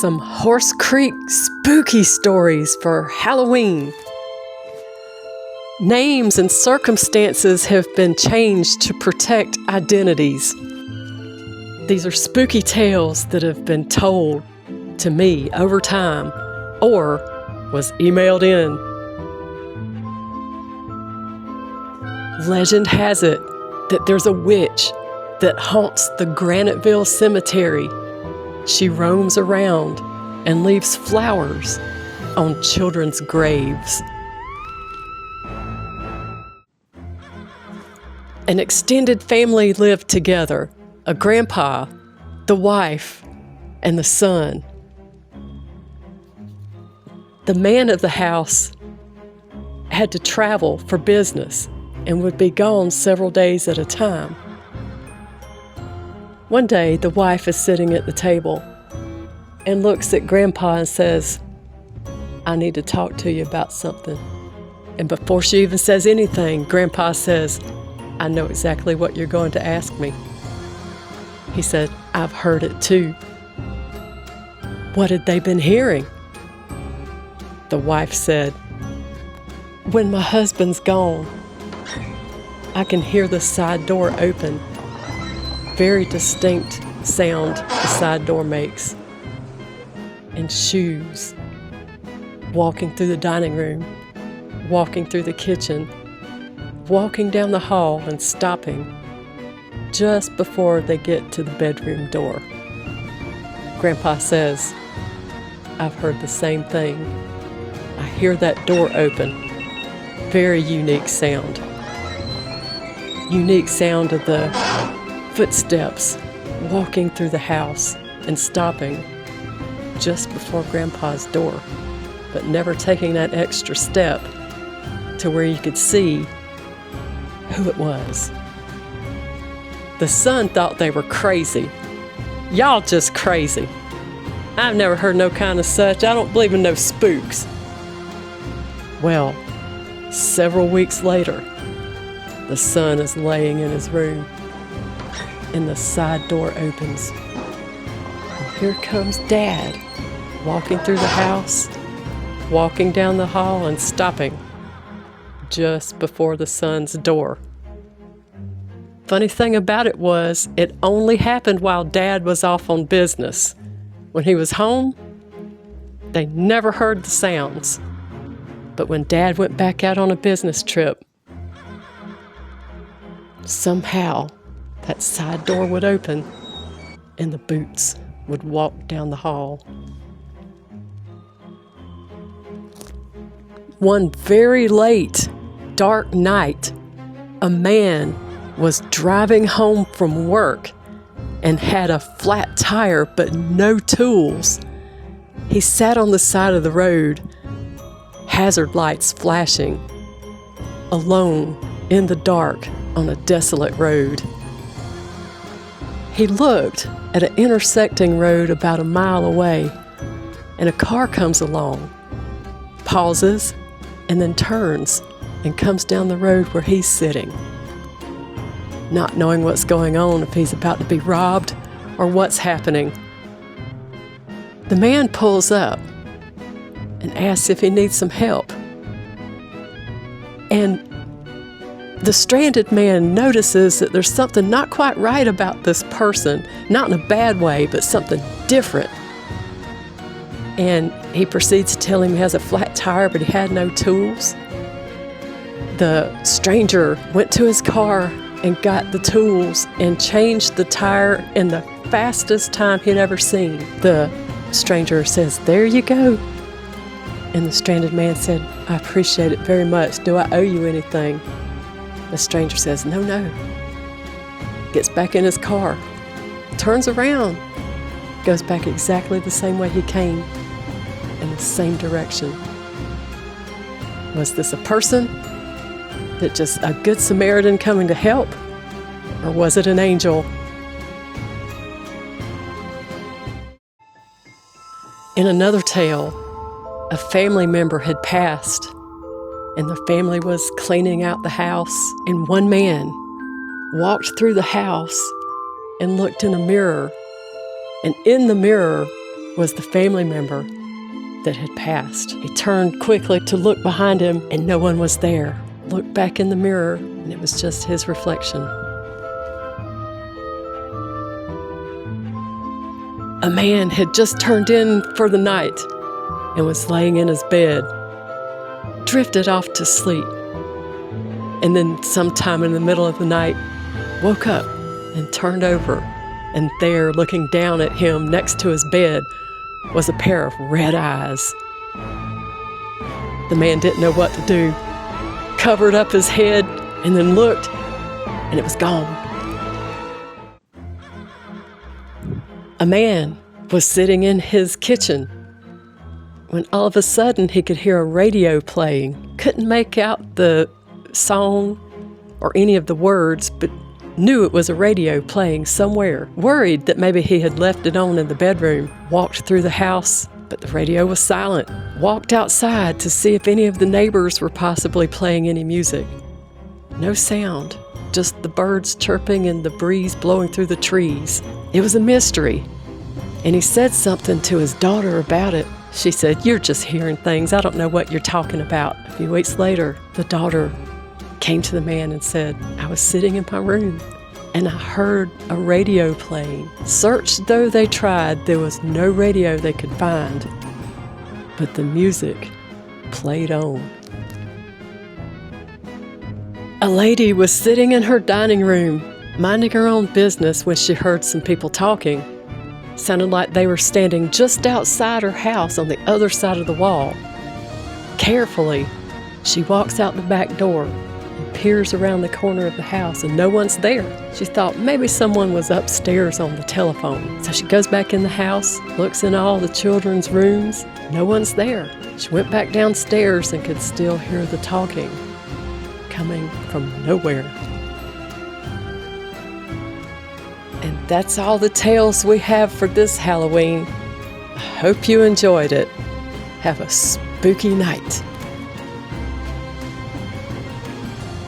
some Horse Creek spooky stories for Halloween. Names and circumstances have been changed to protect identities. These are spooky tales that have been told to me over time or was emailed in. Legend has it that there's a witch that haunts the Graniteville Cemetery. She roams around and leaves flowers on children's graves. An extended family lived together, a grandpa, the wife, and the son. The man of the house had to travel for business and would be gone several days at a time. One day, the wife is sitting at the table and looks at Grandpa and says, "I need to talk to you about something." And before she even says anything, Grandpa says, "I know exactly what you're going to ask me." He said, "I've heard it too." What had they been hearing? The wife said, "When my husband's gone, I can hear the side door open. Very distinct sound the side door makes. And shoes. Walking through the dining room, walking through the kitchen, walking down the hall and stopping just before they get to the bedroom door." Grandpa says, "I've heard the same thing. I hear that door open. Very unique sound. Unique sound of the footsteps walking through the house and stopping just before Grandpa's door, but never taking that extra step to where you could see who it was." The son thought they were crazy. "Y'all just crazy. I've never heard no kind of such. I don't believe in no spooks." Well, several weeks later, the son is laying in his room, and the side door opens. And here comes Dad, walking through the house, walking down the hall and stopping just before the son's door. Funny thing about it was, it only happened while Dad was off on business. When he was home, they never heard the sounds. But when Dad went back out on a business trip, somehow that side door would open and the boots would walk down the hall. One very late, dark night, a man was driving home from work and had a flat tire but no tools. He sat on the side of the road, hazard lights flashing, alone in the dark on a desolate road. He looked at an intersecting road about a mile away, and a car comes along, pauses, and then turns and comes down the road where he's sitting, not knowing what's going on, if he's about to be robbed or what's happening. The man pulls up and asks if he needs some help. And the stranded man notices that there's something not quite right about this person, not in a bad way, but something different. And he proceeds to tell him he has a flat tire, but he had no tools. The stranger went to his car and got the tools and changed the tire in the fastest time he'd ever seen. The stranger says, "There you go." And the stranded man said, "I appreciate it very much. Do I owe you anything?" The stranger says, "No, no." Gets back in his car, turns around, goes back exactly the same way he came, in the same direction. Was this a person? That just a good Samaritan coming to help? Or was it an angel? In another tale, a family member had passed, and the family was cleaning out the house, and one man walked through the house and looked in a mirror, and in the mirror was the family member that had passed. He turned quickly to look behind him, and no one was there. Looked back in the mirror, and it was just his reflection. A man had just turned in for the night and was laying in his bed, drifted off to sleep, and then sometime in the middle of the night woke up and turned over, and there, looking down at him next to his bed, was a pair of red eyes. The man didn't know what to do, covered up his head, and then looked, and it was gone. A man was sitting in his kitchen when all of a sudden he could hear a radio playing. Couldn't make out the song or any of the words, but knew it was a radio playing somewhere. Worried that maybe he had left it on in the bedroom, walked through the house, but the radio was silent. Walked outside to see if any of the neighbors were possibly playing any music. No sound, just the birds chirping and the breeze blowing through the trees. It was a mystery. And he said something to his daughter about it. She said, "You're just hearing things. I don't know what you're talking about." A few weeks later, the daughter came to the man and said, "I was sitting in my room and I heard a radio playing. Searched though they tried, there was no radio they could find. But the music played on." A lady was sitting in her dining room, minding her own business when she heard some people talking. Sounded like they were standing just outside her house on the other side of the wall. Carefully, she walks out the back door and peers around the corner of the house, and no one's there. She thought maybe someone was upstairs on the telephone. So she goes back in the house, looks in all the children's rooms. No one's there. She went back downstairs and could still hear the talking coming from nowhere. And that's all the tales we have for this Halloween. I hope you enjoyed it. Have a spooky night.